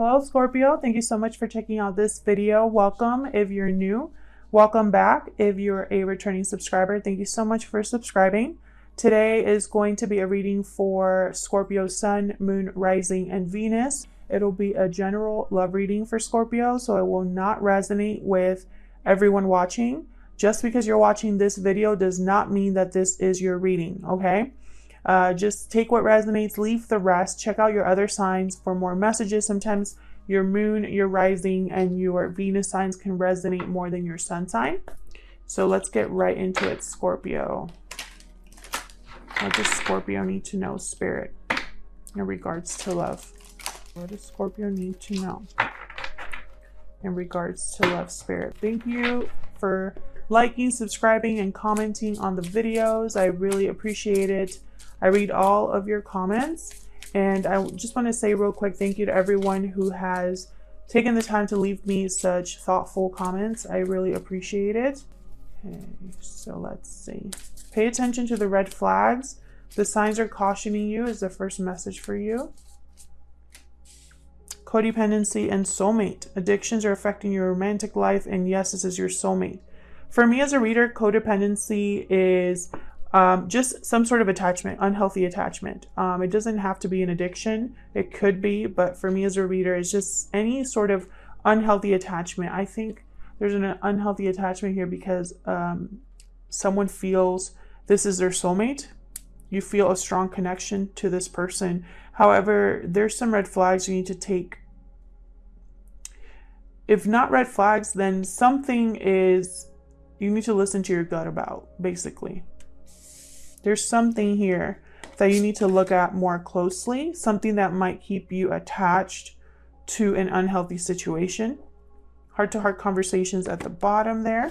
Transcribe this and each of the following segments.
Hello Scorpio, thank you so much for checking out this video. Welcome if you're new. Welcome back if you're a returning subscriber. Thank you so much for subscribing. Today is going to be a reading for Scorpio Sun, Moon, Rising, and Venus. It'll be a general love reading for Scorpio, so it will not resonate with everyone watching. Just because you're watching this video does not mean that this is your reading, okay? Just take what resonates, leave the rest. Check out your other signs for more messages. Sometimes your moon, your rising, and your Venus signs can resonate more than your sun sign. So let's get right into it, Scorpio. What does Scorpio need to know, Spirit, in regards to love? What does Scorpio need to know in regards to love, Spirit? Thank you for liking, subscribing, and commenting on the videos. I really appreciate it. I read all of your comments, and I just want to say real quick thank you to everyone who has taken the time to leave me such thoughtful comments. I really appreciate it. Okay, so let's see. Pay attention to the red flags. The signs are cautioning you is the first message for you. Codependency and soulmate. Addictions are affecting your romantic life, and yes, this is your soulmate. For me as a reader, codependency is just some sort of attachment, unhealthy attachment. It doesn't have to be an addiction. It could be, but for me as a reader, it's just any sort of unhealthy attachment. I think there's an unhealthy attachment here because someone feels this is their soulmate. You feel a strong connection to this person. However, there's some red flags you need to take. If not red flags, then something is you need to listen to your gut about, basically. There's something here that you need to look at more closely, something that might keep you attached to an unhealthy situation. Heart-to-heart conversations at the bottom there.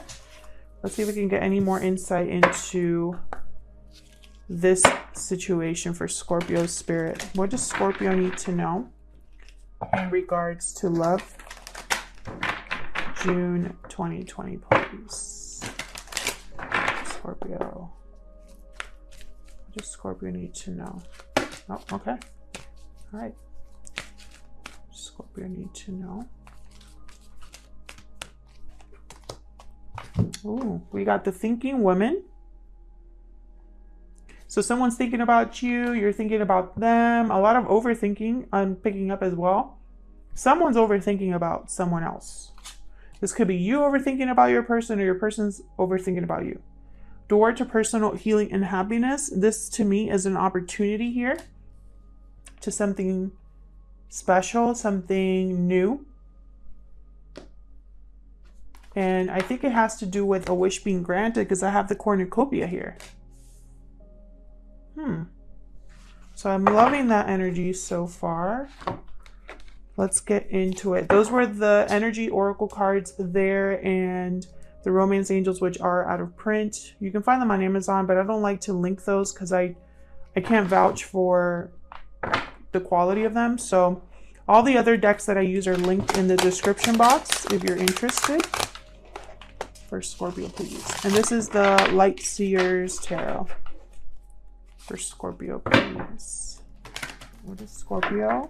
Let's see if we can get any more insight into this situation for Scorpio Spirit. What does Scorpio need to know in regards to love? June 2020, please. Scorpio. What does Scorpio need to know? Oh, okay. All right. Scorpio need to know. Ooh, we got the thinking woman. So someone's thinking about you, you're thinking about them. A lot of overthinking I'm picking up as well. Someone's overthinking about someone else. This could be you overthinking about your person, or your person's overthinking about you. Door to personal healing and happiness. This to me is an opportunity here to something special, something new. And I think it has to do with a wish being granted because I have the cornucopia here. So I'm loving that energy so far. Let's get into it. Those were the energy oracle cards there, and the romance angels, which are out of print. You can find them on Amazon, but I don't like to link those because I can't vouch for the quality of them. So all the other decks that I use are linked in the description box if you're interested. For Scorpio, please. And this is the Light Seers Tarot. For Scorpio, please. What does Scorpio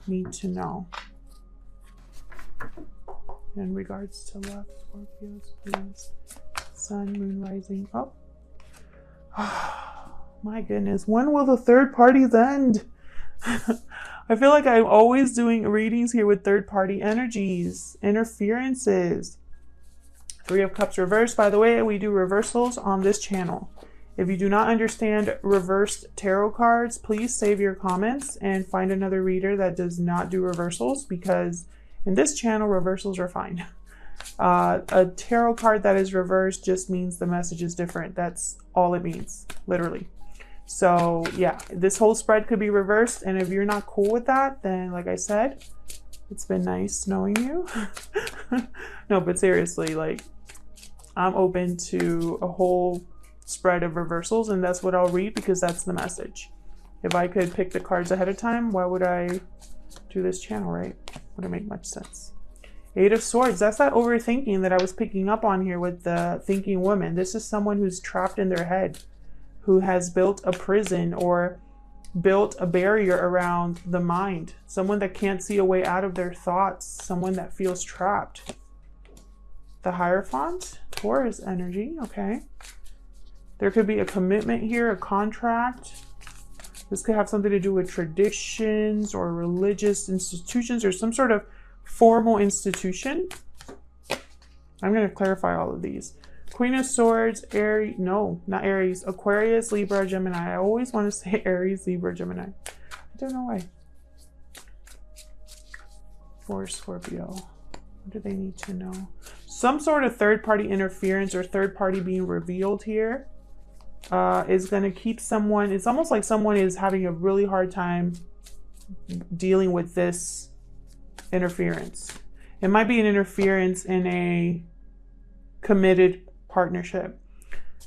need to know in regards to love? Scorpios, please. Sun, Moon, Rising. Oh. My goodness. When will the third parties end? I feel like I'm always doing readings here with third party energies, interferences. Three of Cups reversed. By the way, we do reversals on this channel. If you do not understand reversed tarot cards, please save your comments and find another reader that does not do reversals, because in this channel, reversals are fine. A tarot card that is reversed just means the message is different. That's all it means, literally. So yeah, this whole spread could be reversed. And if you're not cool with that, then like I said, it's been nice knowing you. No, but seriously, like I'm open to a whole spread of reversals, and that's what I'll read because that's the message. If I could pick the cards ahead of time, why would I do this channel, right? Wouldn't make much sense. Eight of Swords. That's that overthinking that I was picking up on here with the thinking woman. This is someone who's trapped in their head, who has built a prison, or built a barrier around the mind. Someone that can't see a way out of their thoughts. Someone that feels trapped. The Hierophant, Taurus energy, okay. There could be a commitment here, a contract. This could have something to do with traditions or religious institutions or some sort of formal institution. I'm going to clarify all of these. Queen of Swords, Aries, no, not Aries, Aquarius, Libra, Gemini. I always want to say Aries, Libra, Gemini. I don't know why. For Scorpio, what do they need to know? Some sort of third-party interference or third-party being revealed here is going to keep someone, it's almost like someone is having a really hard time dealing with this interference. It might be an interference in a committed partnership.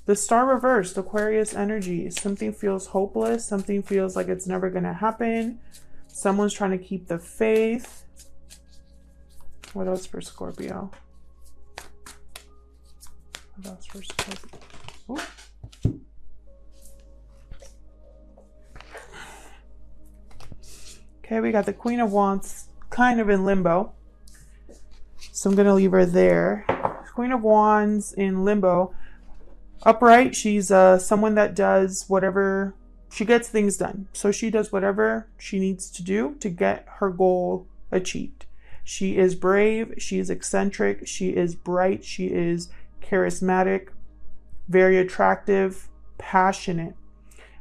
The Star reversed, Aquarius energy. Something feels hopeless. Something feels like it's never going to happen. Someone's trying to keep the faith. What else for Scorpio? What else for Scorpio? Ooh. Okay, we got the Queen of Wands kind of in limbo. So I'm going to leave her there. Queen of Wands in limbo. Upright, she's someone that does whatever, she gets things done. So she does whatever she needs to do to get her goal achieved. She is brave, she is eccentric, she is bright, she is charismatic, very attractive, passionate.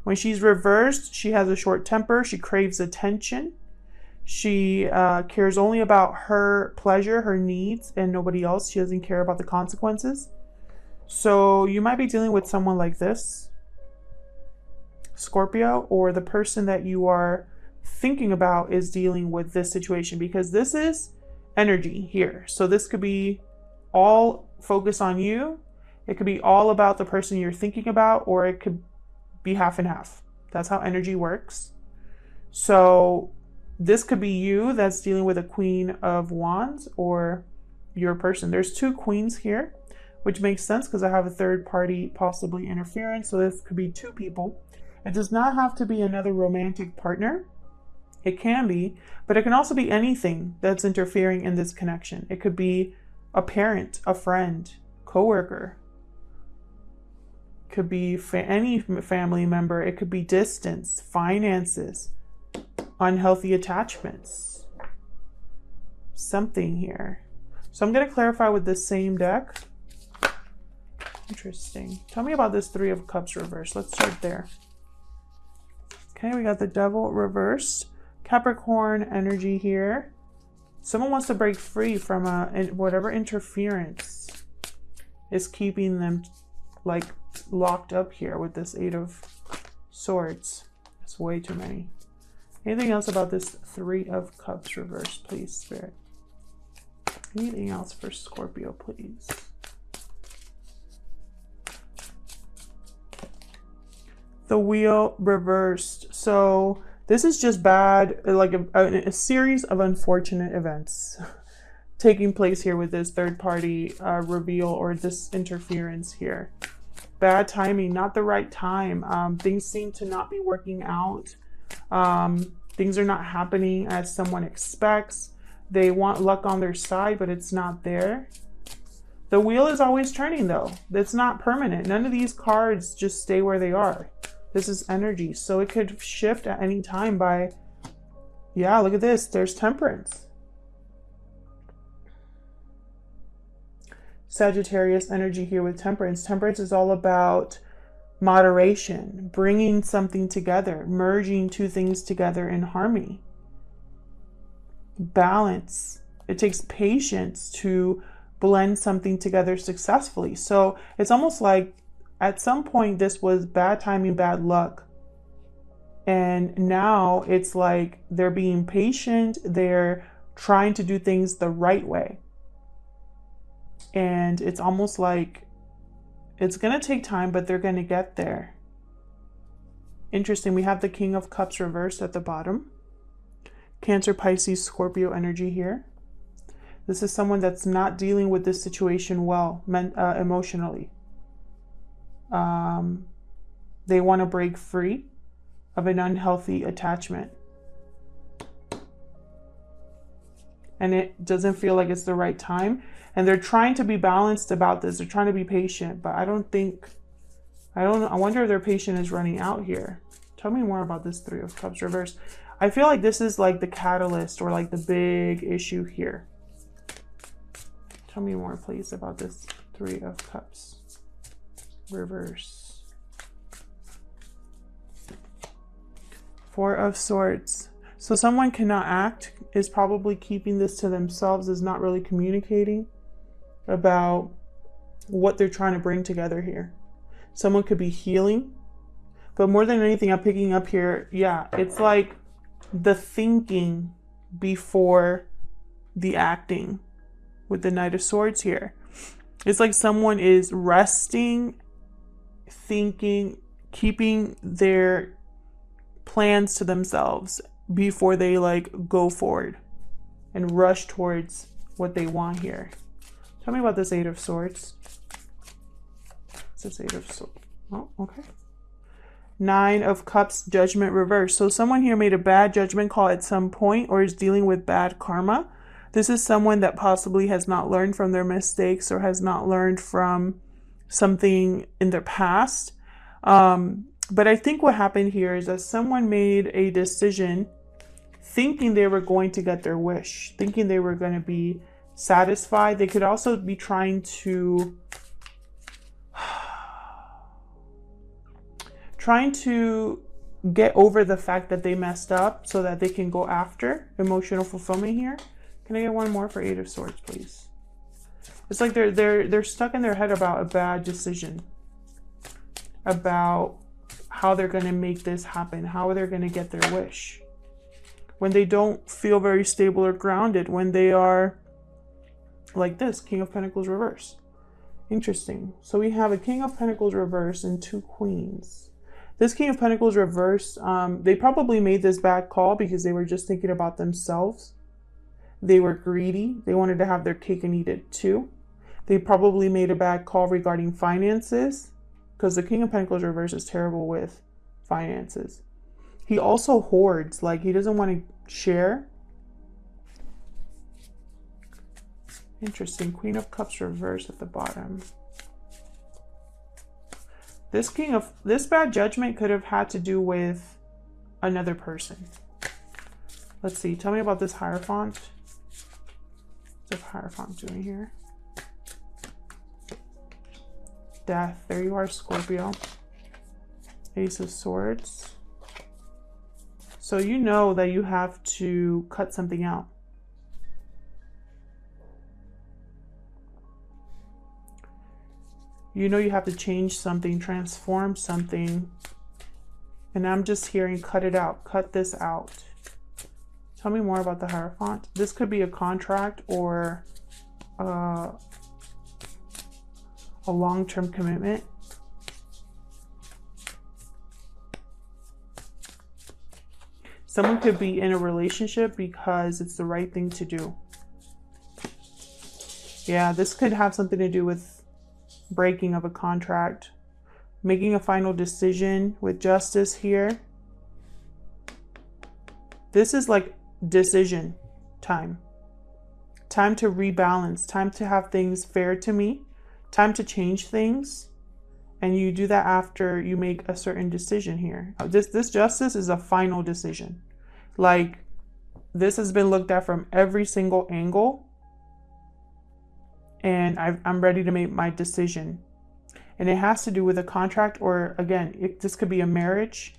When she's reversed, she has a short temper, she craves attention. She cares only about her pleasure, her needs, and nobody else. She doesn't care about the consequences. So you might be dealing with someone like this, Scorpio, or the person that you are thinking about is dealing with this situation, because this is energy here. So this could be all focused on you. It could be all about the person you're thinking about, or it could be half and half. That's how energy works. So this could be you that's dealing with a Queen of Wands, or your person. There's two queens here, which makes sense because I have a third party possibly interference. So this could be two people. It does not have to be another romantic partner. It can be, but it can also be anything that's interfering in this connection. It could be a parent, a friend, coworker. Could be any family member. It could be distance, finances, unhealthy attachments, something here. So I'm going to clarify with this same deck. Interesting. Tell me about this Three of Cups reversed. Let's start there. Okay, we got the Devil reversed. Capricorn energy here. Someone wants to break free from whatever interference is keeping them like locked up here with this Eight of Swords. It's way too many. Anything else about this Three of Cups reversed, please, Spirit? Anything else for Scorpio, please? The Wheel reversed. So this is just bad, like a series of unfortunate events taking place here with this third party reveal or this interference here. Bad timing, not the right time. Things seem to not be working out. Things are not happening as someone expects. They want luck on their side, but it's not there. The wheel is always turning though. It's not permanent. None of these cards just stay where they are. This is energy. So it could shift at any time by, yeah, look at this. There's Temperance. Sagittarius energy here with Temperance. Temperance is all about moderation, bringing something together, merging two things together in harmony. Balance. It takes patience to blend something together successfully. So it's almost like at some point this was bad timing, bad luck. And now it's like they're being patient. They're trying to do things the right way. And it's almost like it's going to take time, but they're going to get there. Interesting. We have the King of Cups reversed at the bottom. Cancer, Pisces, Scorpio energy here. This is someone that's not dealing with this situation well, emotionally. They want to break free. of an unhealthy attachment. And it doesn't feel like it's the right time. And they're trying to be balanced about this. They're trying to be patient, but I wonder if their patience is running out here. Tell me more about this Three of Cups reverse. I feel like this is like the catalyst or like the big issue here. Tell me more, please, about this Three of Cups reverse. Four of Swords. So someone cannot act, is probably keeping this to themselves, is not really communicating about what they're trying to bring together here. Someone could be healing, but more than anything, I'm picking up here, yeah, it's like the thinking before the acting with the Knight of Swords here. It's like someone is resting, thinking, keeping their plans to themselves before they like go forward and rush towards what they want here. Tell me about this Eight of Swords. It's this Eight of Swords. Oh, okay. Nine of Cups, Judgment reverse. So someone here made a bad judgment call at some point or is dealing with bad karma. This is someone that possibly has not learned from their mistakes or has not learned from something in their past. But I think what happened here is that someone made a decision thinking they were going to get their wish, thinking they were going to be satisfied. They could also be trying to get over the fact that they messed up so that they can go after emotional fulfillment here. Can I get one more for Eight of Swords, please? It's like they're stuck in their head about a bad decision, about how they're going to make this happen, how they're going to get their wish. When they don't feel very stable or grounded, when they are like this, King of Pentacles reverse. Interesting. So we have a King of Pentacles reverse and two Queens. This King of Pentacles reverse, they probably made this bad call because they were just thinking about themselves. They were greedy. They wanted to have their cake and eat it too. They probably made a bad call regarding finances because the King of Pentacles reverse is terrible with finances. He also hoards, like he doesn't want to share. Interesting. Queen of Cups reverse at the bottom. This bad judgment could have had to do with another person. Let's see. Tell me about this Hierophant. What's the Hierophant doing here? Death. There you are, Scorpio. Ace of Swords. So you know that you have to cut something out. You know you have to change something, transform something. And I'm just hearing cut it out, cut this out. Tell me more about the Hierophant. This could be a contract or a long-term commitment. Someone could be in a relationship because it's the right thing to do. Yeah, this could have something to do with breaking of a contract, making a final decision with justice here. This is like decision time. Time to rebalance, time to have things fair to me, time to change things. And you do that after you make a certain decision here. This justice is a final decision. Like this has been looked at from every single angle. And I'm ready to make my decision. And it has to do with a contract or, again, this could be a marriage,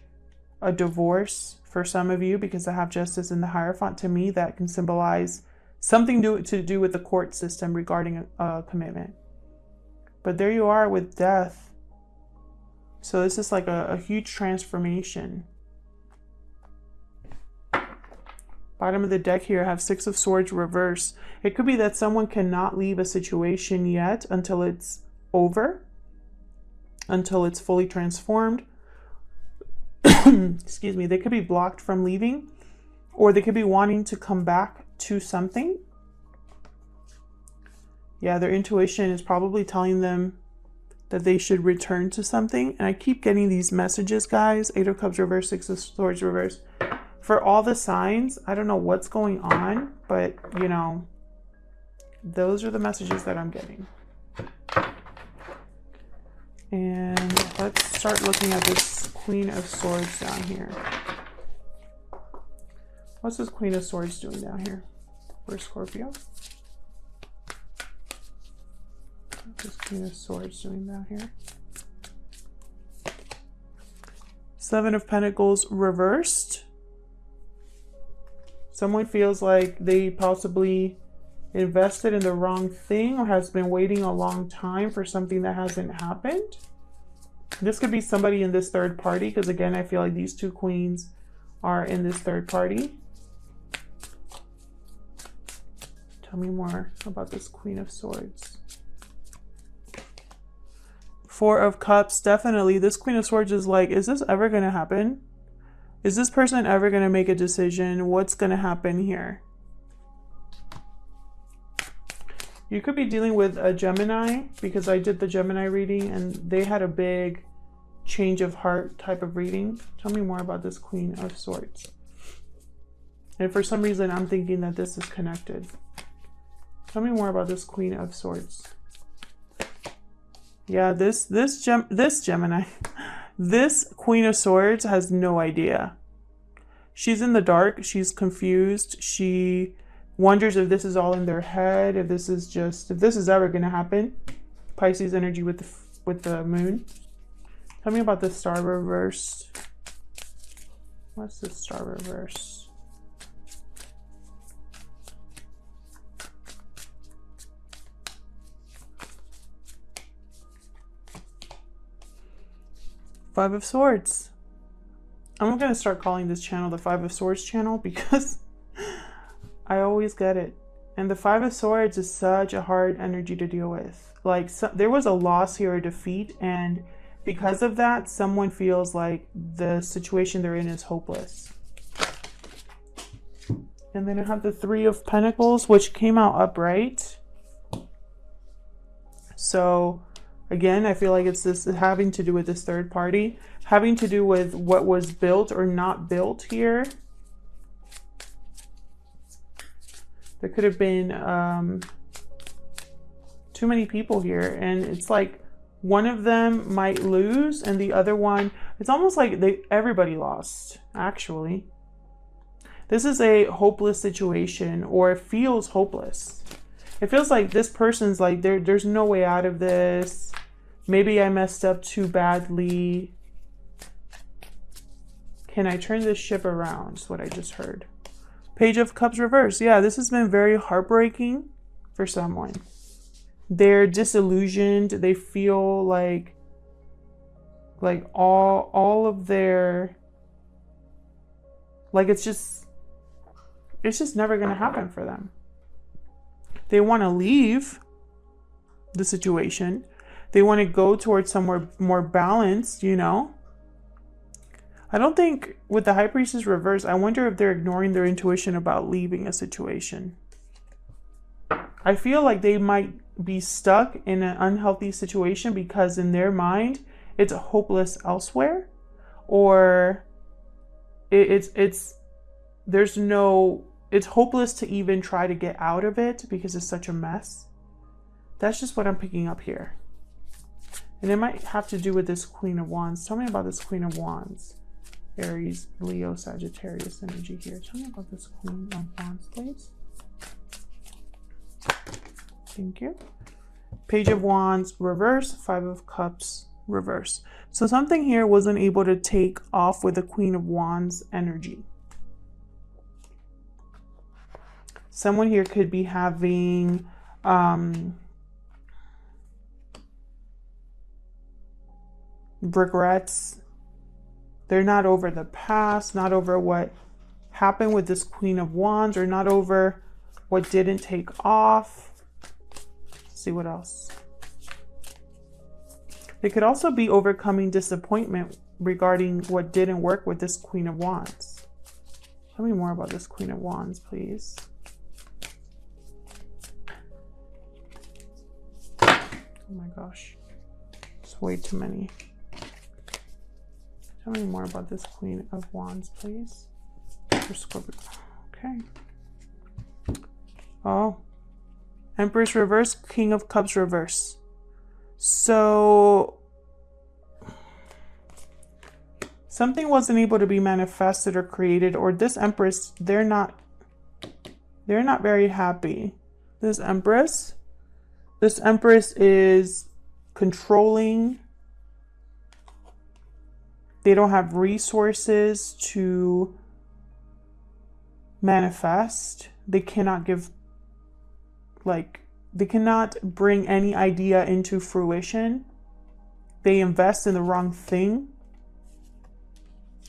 a divorce for some of you, because I have justice in the Hierophant. To me, that can symbolize something to do with the court system regarding a commitment. But there you are with Death. So this is like a huge transformation. Bottom of the deck here, I have Six of Swords reverse. It could be that someone cannot leave a situation yet until it's over, until it's fully transformed. Excuse me. They could be blocked from leaving, or they could be wanting to come back to something. Yeah, their intuition is probably telling them that they should return to something. And I keep getting these messages, guys. 8 of Cups reverse, 6 of Swords reverse. For all the signs, I don't know what's going on, but, you know, those are the messages that I'm getting. And let's start looking at this Queen of Swords down here. What's this Queen of Swords doing down here for Scorpio? What's this Queen of Swords doing down here? 7 of Pentacles reversed. Someone feels like they possibly invested in the wrong thing or has been waiting a long time for something that hasn't happened. This could be somebody in this third party, because again, I feel like these two queens are in this third party. Tell me more about this Queen of Swords. 4 of Cups, definitely. This Queen of Swords is like, is this ever going to happen? Is this person ever going to make a decision? What's going to happen here? You could be dealing with a Gemini, because I did the Gemini reading and they had a big change of heart type of reading. Tell me more about this Queen of Swords. And for some reason, I'm thinking that this is connected. Tell me more about this Queen of Swords. Yeah, this Gemini, this Queen of Swords has no idea. She's in the dark. She's confused. She wonders if this is all in their head, if this is ever going to happen. Pisces energy with the moon. Tell me about the Star reversed. What's the Star reverse? Five of Swords. I'm going to start calling this channel the 5 of Swords channel, because I always get it. And the 5 of Swords is such a hard energy to deal with. Like, there was a loss here, a defeat, and because of that, someone feels like the situation they're in is hopeless. And then I have the 3 of Pentacles, which came out upright. So again, I feel like it's this having to do with this third party, having to do with what was built or not built here. There could have been too many people here, and it's like one of them might lose and the other one, it's almost like everybody lost, actually. This is a hopeless situation, or it feels hopeless. It feels like this person's like, there's no way out of this. Maybe I messed up too badly. Can I turn this ship around? Is what I just heard. Page of Cups reverse. Yeah, this has been very heartbreaking for someone. They're disillusioned. They feel like all of their, like it's just never going to happen for them. They want to leave the situation. They want to go towards somewhere more balanced, you know. I don't think with the High Priestess reverse, I wonder if they're ignoring their intuition about leaving a situation. I feel like they might be stuck in an unhealthy situation because in their mind, it's hopeless elsewhere, or it's hopeless to even try to get out of it because it's such a mess. That's just what I'm picking up here. And it might have to do with this Queen of Wands. Tell me about this Queen of Wands. Aries, Leo, Sagittarius energy here. Tell me about this Queen of Wands, please. Thank you. Page of Wands, reverse. 5 of Cups, reverse. So something here wasn't able to take off with the Queen of Wands energy. Someone here could be having regrets. They're not over the past, not over what happened with this Queen of Wands, or not over what didn't take off. Let's see what else. They could also be overcoming disappointment regarding what didn't work with this Queen of Wands. Tell me more about this Queen of Wands, please. Oh my gosh. way too many. Tell me more about this Queen of Wands, please. For Scorpio. Okay. Oh. Empress reverse, King of Cups reverse. So something wasn't able to be manifested or created, or this Empress, they're not very happy. This Empress is controlling. They don't have resources to manifest. They cannot give, like, they cannot bring any idea into fruition. They invest in the wrong thing.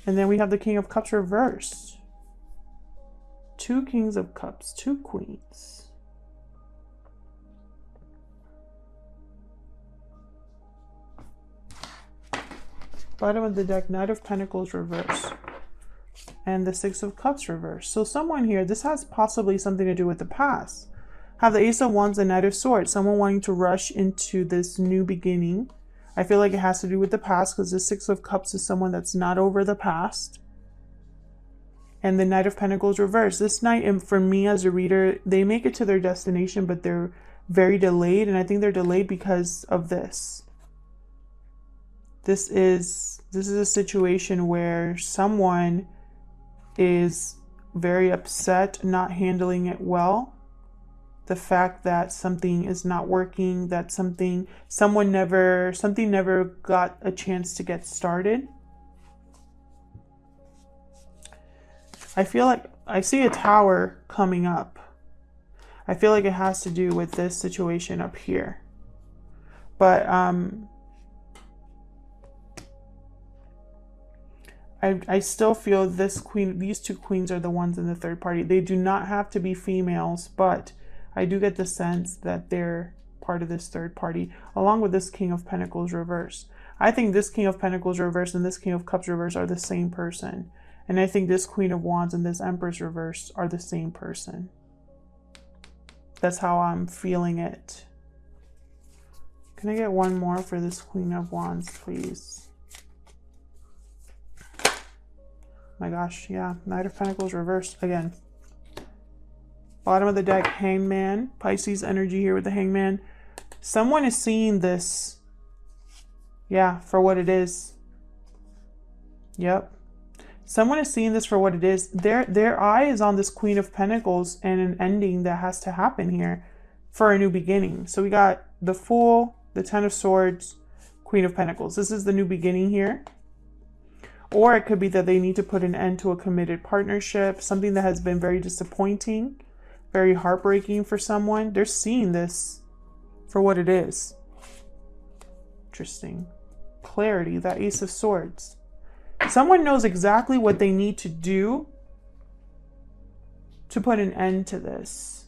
And then we have the King of Cups reversed. 2 Kings of Cups, 2 Queens. Bottom of the deck, Knight of Pentacles reversed. And the 6 of Cups reversed. So someone here, this has possibly something to do with the past. Have the Ace of Wands and Knight of Swords. Someone wanting to rush into this new beginning. I feel like it has to do with the past because the 6 of Cups is someone that's not over the past. And the Knight of Pentacles reversed. This Knight, and for me as a reader, they make it to their destination, but they're very delayed. And I think they're delayed because of this. This is a situation where someone is very upset, not handling it well. The fact that something is not working, that something never got a chance to get started. I feel like I see a tower coming up. I feel like it has to do with this situation up here. But I still feel these 2 queens are the ones in the third party. They do not have to be females, but I do get the sense that they're part of this third party, along with this King of Pentacles reverse. I think this King of Pentacles reverse and this King of Cups reverse are the same person. And I think this Queen of Wands and this Empress reverse are the same person. That's how I'm feeling it. Can I get one more for this Queen of Wands, please? My gosh, yeah. Knight of Pentacles reversed again. Bottom of the deck, Hangman. Pisces energy here with the Hangman. Someone is seeing this, yeah, for what it is. Yep. Someone is seeing this for what it is. Their eye is on this Queen of Pentacles and an ending that has to happen here for a new beginning. So we got the Fool, the Ten of Swords, Queen of Pentacles. This is the new beginning here. Or it could be that they need to put an end to a committed partnership, something that has been very disappointing, very heartbreaking for someone. They're seeing this for what it is. Interesting. Clarity, that Ace of Swords. Someone knows exactly what they need to do to put an end to this.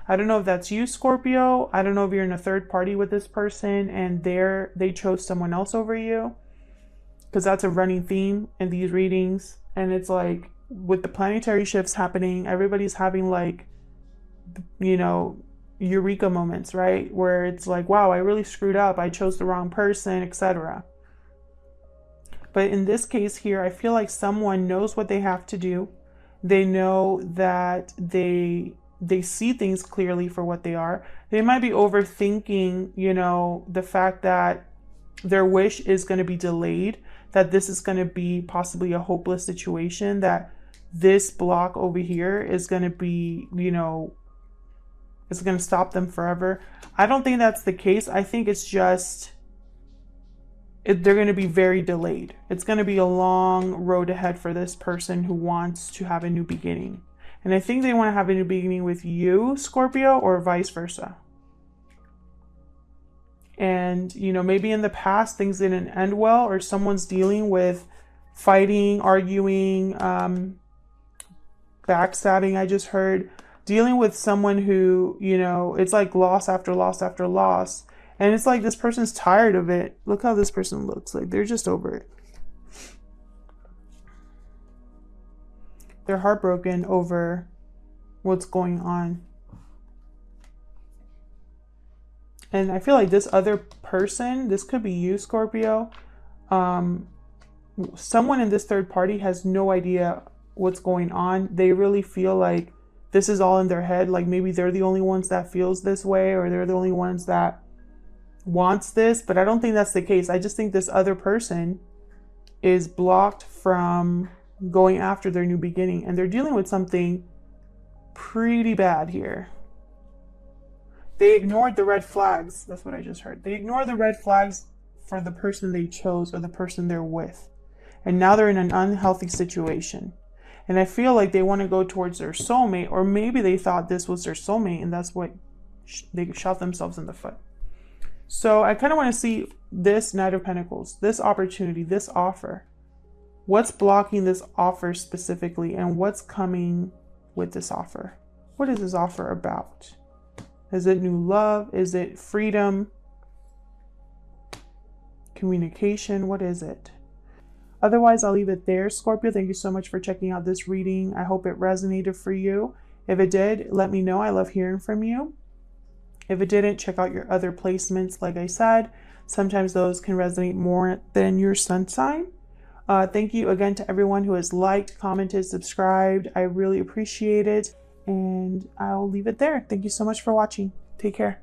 I don't know if that's you, Scorpio. I don't know if you're in a third party with this person and they chose someone else over you. Because that's a running theme in these readings. And it's like, with the planetary shifts happening, everybody's having like, you know, eureka moments, right? Where it's like, wow, I really screwed up. I chose the wrong person, etc. But in this case here, I feel like someone knows what they have to do. They know that they see things clearly for what they are. They might be overthinking, you know, the fact that their wish is going to be delayed, that this is going to be possibly a hopeless situation, that this block over here is going to be, you know, it's going to stop them forever. I don't think that's the case. I think it's just, they're going to be very delayed. It's going to be a long road ahead for this person who wants to have a new beginning. And I think they want to have a new beginning with you, Scorpio, or vice versa. And, you know, maybe in the past things didn't end well, or someone's dealing with fighting, arguing, backstabbing, I just heard. Dealing with someone who, you know, it's like loss after loss after loss. And it's like this person's tired of it. Look how this person looks. Like they're just over it. They're heartbroken over what's going on. And I feel like this other person, this could be you, Scorpio. Someone in this third party has no idea what's going on. They really feel like this is all in their head. Like maybe they're the only ones that feels this way, or they're the only ones that wants this. But I don't think that's the case. I just think this other person is blocked from going after their new beginning, and they're dealing with something pretty bad here. They ignored the red flags. That's what I just heard. They ignored the red flags for the person they chose or the person they're with. And now they're in an unhealthy situation. And I feel like they want to go towards their soulmate, or maybe they thought this was their soulmate and that's what they shot themselves in the foot. So I kind of want to see this Knight of Pentacles, this opportunity, this offer. What's blocking this offer specifically, and what's coming with this offer? What is this offer about? Is it new love? Is it freedom? Communication? What is it? Otherwise, I'll leave it there. Scorpio, thank you so much for checking out this reading. I hope it resonated for you. If it did, let me know. I love hearing from you. If it didn't, check out your other placements. Like I said, sometimes those can resonate more than your sun sign. Thank you again to everyone who has liked, commented, subscribed. I really appreciate it. And I'll leave it there. Thank you so much for watching. Take care.